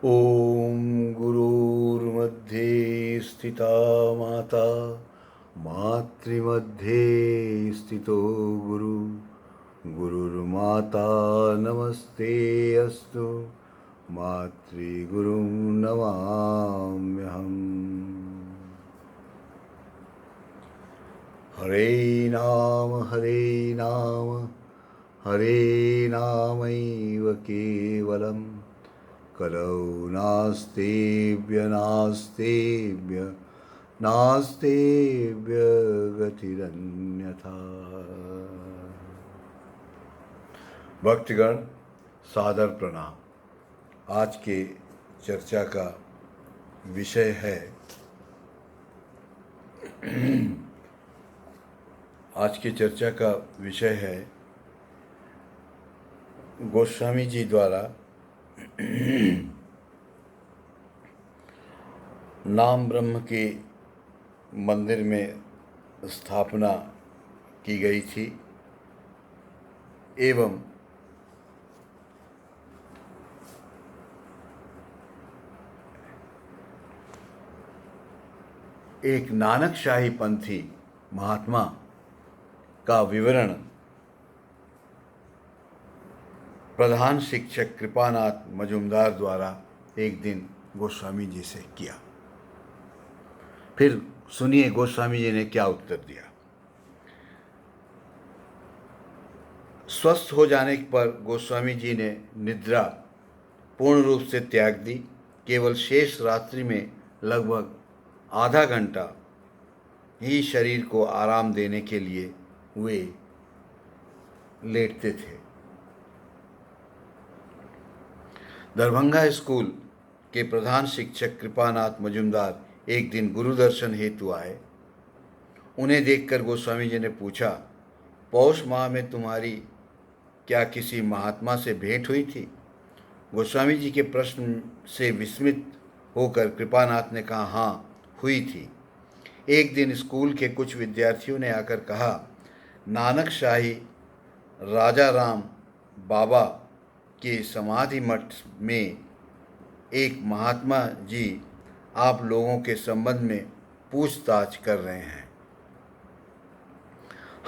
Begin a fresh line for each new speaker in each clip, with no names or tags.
ॐ गुरुर्मध्ये स्थिता माता मातृमध्ये स्थितो गुरु गुरुर्माता नमस्ते अस्तु मातृगुरुं नमाम्यहम्। हरे नाम हरे नामैव केवलम् कलौ नास्तेभ्य गतिरन्यथा। भक्तगण सादर प्रणाम। आज के चर्चा का विषय है गोस्वामी जी द्वारा नाम ब्रह्म के मंदिर में स्थापना की गई थी एवं एक नानक शाही पंथी महात्मा का विवरण प्रधान शिक्षक कृपानाथ मजुमदार द्वारा एक दिन गोस्वामी जी से किया। फिर सुनिए गोस्वामी जी ने क्या उत्तर दिया। स्वस्थ हो जाने पर गोस्वामी जी ने निद्रा पूर्ण रूप से त्याग दी। केवल शेष रात्रि में लगभग आधा घंटा ही शरीर को आराम देने के लिए वे लेटते थे। दरभंगा स्कूल के प्रधान शिक्षक कृपानाथ मजुमदार एक दिन गुरु दर्शन हेतु आए। उन्हें देखकर गोस्वामी जी ने पूछा, पौष माह में तुम्हारी क्या किसी महात्मा से भेंट हुई थी? गोस्वामी जी के प्रश्न से विस्मित होकर कृपानाथ ने कहा, हाँ हुई थी। एक दिन स्कूल के कुछ विद्यार्थियों ने आकर कहा, नानक शाही राजा राम बाबा के समाधि मठ में एक महात्मा जी आप लोगों के संबंध में पूछताछ कर रहे हैं।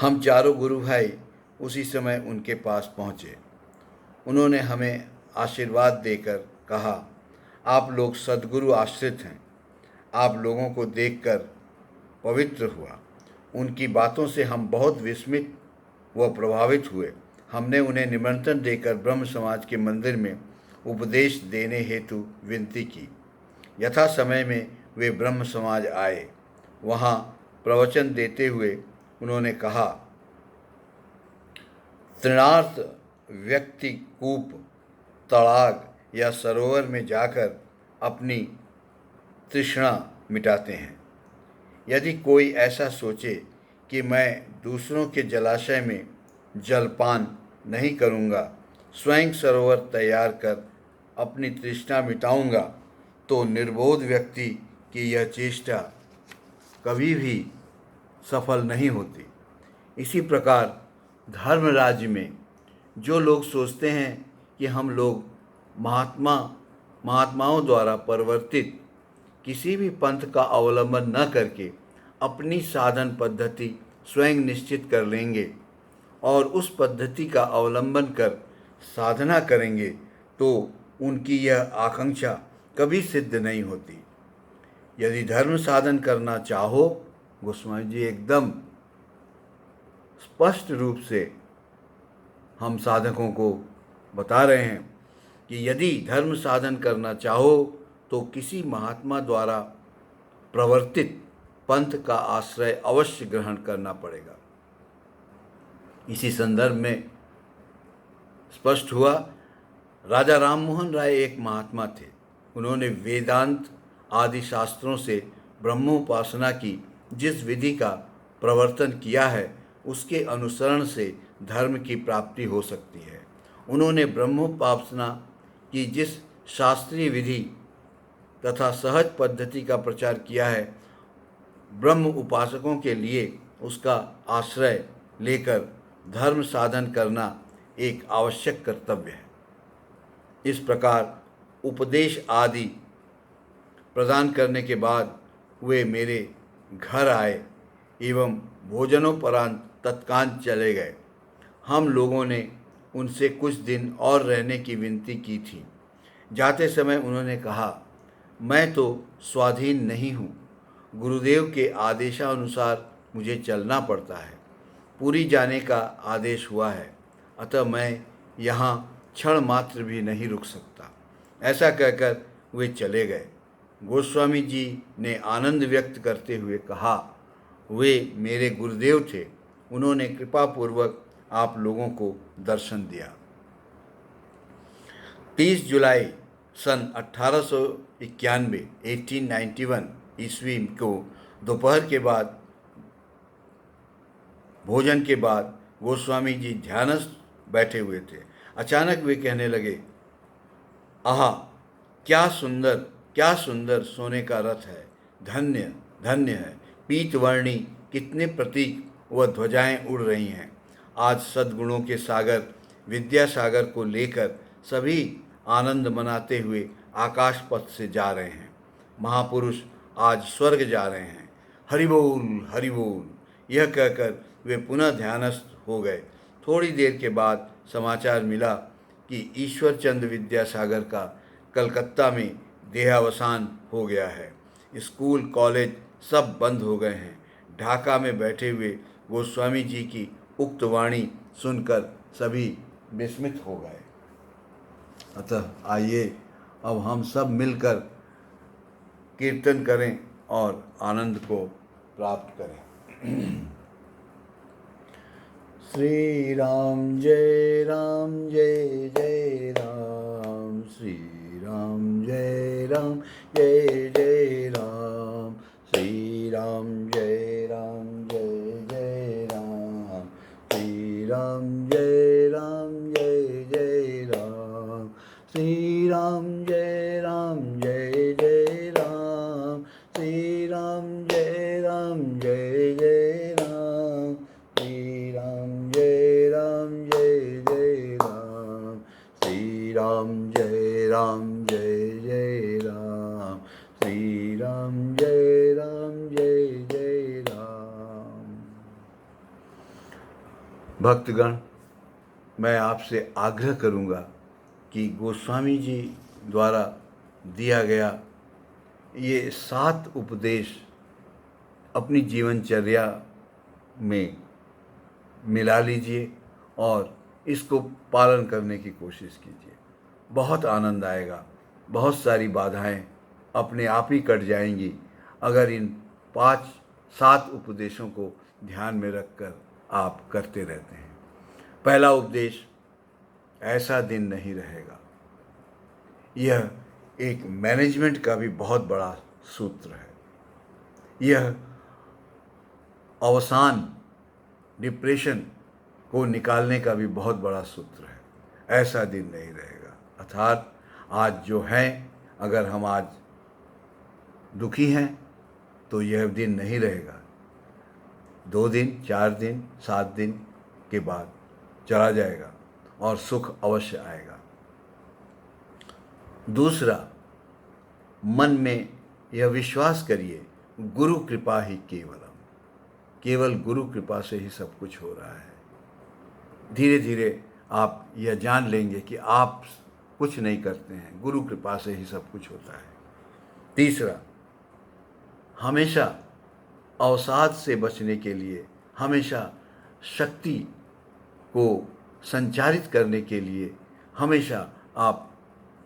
हम चारों गुरु भाई उसी समय उनके पास पहुँचे। उन्होंने हमें आशीर्वाद देकर कहा, आप लोग सद्गुरु आश्रित हैं। आप लोगों को देखकर पवित्र हुआ। उनकी बातों से हम बहुत विस्मित व प्रभावित हुए। हमने उन्हें निमंत्रण देकर ब्रह्म समाज के मंदिर में उपदेश देने हेतु विनती की। यथा समय में वे ब्रह्म समाज आए। वहाँ प्रवचन देते हुए उन्होंने कहा, तृणार्थ व्यक्ति कूप, तड़ाग या सरोवर में जाकर अपनी तृष्णा मिटाते हैं। यदि कोई ऐसा सोचे कि मैं दूसरों के जलाशय में जलपान नहीं करूँगा, स्वयं सरोवर तैयार कर अपनी तृष्णा मिटाऊँगा, तो निर्बोध व्यक्ति की यह चेष्टा कभी भी सफल नहीं होती। इसी प्रकार धर्म राज्य में जो लोग सोचते हैं कि हम लोग महात्माओं द्वारा परिवर्तित किसी भी पंथ का अवलंबन न करके अपनी साधन पद्धति स्वयं निश्चित कर लेंगे और उस पद्धति का अवलंबन कर साधना करेंगे, तो उनकी यह आकांक्षा कभी सिद्ध नहीं होती। यदि धर्म साधन करना चाहो, गोस्वामी जी एकदम स्पष्ट रूप से हम साधकों को बता रहे हैं कि यदि धर्म साधन करना चाहो तो किसी महात्मा द्वारा प्रवर्तित पंथ का आश्रय अवश्य ग्रहण करना पड़ेगा। इसी संदर्भ में स्पष्ट हुआ, राजा राममोहन राय एक महात्मा थे। उन्होंने वेदांत आदि शास्त्रों से ब्रह्मोपासना की जिस विधि का प्रवर्तन किया है, उसके अनुसरण से धर्म की प्राप्ति हो सकती है। उन्होंने ब्रह्मोपासना की जिस शास्त्रीय विधि तथा सहज पद्धति का प्रचार किया है, ब्रह्म उपासकों के लिए उसका आश्रय लेकर धर्म साधन करना एक आवश्यक कर्तव्य है। इस प्रकार उपदेश आदि प्रदान करने के बाद वे मेरे घर आए एवं भोजनोपरांत तत्काल चले गए। हम लोगों ने उनसे कुछ दिन और रहने की विनती की थी। जाते समय उन्होंने कहा, मैं तो स्वाधीन नहीं हूँ, गुरुदेव के आदेशानुसार मुझे चलना पड़ता है। पुरी जाने का आदेश हुआ है, अतः मैं यहाँ क्षण मात्र भी नहीं रुक सकता। ऐसा कहकर वे चले गए। गोस्वामी जी ने आनंद व्यक्त करते हुए कहा, वे मेरे गुरुदेव थे, उन्होंने कृपापूर्वक आप लोगों को दर्शन दिया। 30 जुलाई सन 1891 1891 ईस्वी को दोपहर के बाद भोजन के बाद गोस्वामी जी ध्यानस्थ बैठे हुए थे। अचानक वे कहने लगे, आहा, क्या सुंदर सोने का रथ है, धन्य धन्य है। पीतवर्णी कितने प्रतीक व ध्वजाएं उड़ रही हैं। आज सद्गुणों के सागर विद्यासागर को लेकर सभी आनंद मनाते हुए आकाश पथ से जा रहे हैं। महापुरुष आज स्वर्ग जा रहे हैं। हरि बोल हरि बोल। यह कहकर वे पुनः ध्यानस्थ हो गए। थोड़ी देर के बाद समाचार मिला कि ईश्वर चंद्र विद्यासागर का कलकत्ता में देहावसान हो गया है। स्कूल कॉलेज सब बंद हो गए हैं। ढाका में बैठे हुए गोस्वामी जी की उक्त वाणी सुनकर सभी विस्मित हो गए। अतः आइए अब हम सब मिलकर कीर्तन करें और आनंद को प्राप्त करें। श्री राम जय जय राम, श्री राम जय जय राम, श्री राम जय जय राम, श्री राम जय जय राम, श्री राम जय जय राम, श्री राम जय जय राम, श्री राम जय जय राम, श्री राम जय जय राम, श्री राम जय जय राम। भक्तगण, मैं आपसे आग्रह करूँगा कि गोस्वामी जी द्वारा दिया गया ये 7 उपदेश अपनी जीवनचर्या में मिला लीजिए और इसको पालन करने की कोशिश कीजिए। बहुत आनंद आएगा। बहुत सारी बाधाएं अपने आप ही कट जाएंगी अगर इन 5-7 उपदेशों को ध्यान में रखकर आप करते रहते हैं। पहला उपदेश, ऐसा दिन नहीं रहेगा। यह एक मैनेजमेंट का भी बहुत बड़ा सूत्र है। यह अवसान, डिप्रेशन को निकालने का भी बहुत बड़ा सूत्र है। ऐसा दिन नहीं रहेगा, अर्थात आज जो है, अगर हम आज दुखी हैं तो यह दिन नहीं रहेगा। 2 दिन, 4 दिन, 7 दिन के बाद चला जाएगा और सुख अवश्य आएगा। दूसरा, मन में यह विश्वास करिए, गुरु कृपा ही केवलम, केवल गुरु कृपा से ही सब कुछ हो रहा है। धीरे धीरे आप यह जान लेंगे कि आप कुछ नहीं करते हैं, गुरु कृपा से ही सब कुछ होता है। तीसरा, हमेशा अवसाद से बचने के लिए, हमेशा शक्ति को संचारित करने के लिए हमेशा आप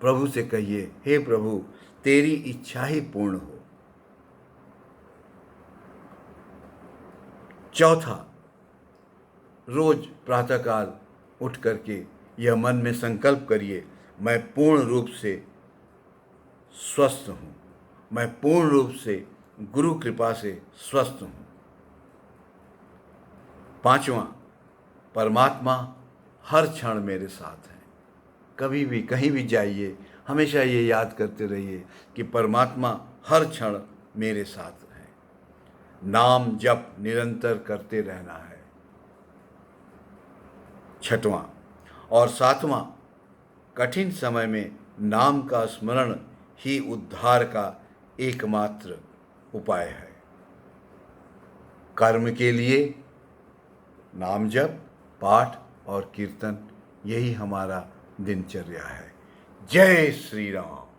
प्रभु से कहिए, हे प्रभु, तेरी इच्छा ही पूर्ण हो। चौथा, रोज प्रातःकाल उठ करके यह मन में संकल्प करिए, मैं पूर्ण रूप से स्वस्थ हूँ, मैं पूर्ण रूप से गुरु कृपा से स्वस्थ हूँ। पांचवा, परमात्मा हर क्षण मेरे साथ है। कभी भी कहीं भी जाइए, हमेशा ये याद करते रहिए कि परमात्मा हर क्षण मेरे साथ है। नाम जप निरंतर करते रहना है। छठवां और सातवां, कठिन समय में नाम का स्मरण ही उद्धार का एकमात्र उपाय है। कर्म के लिए नाम जप, पाठ और कीर्तन, यही हमारा दिनचर्या है। जय श्री राम।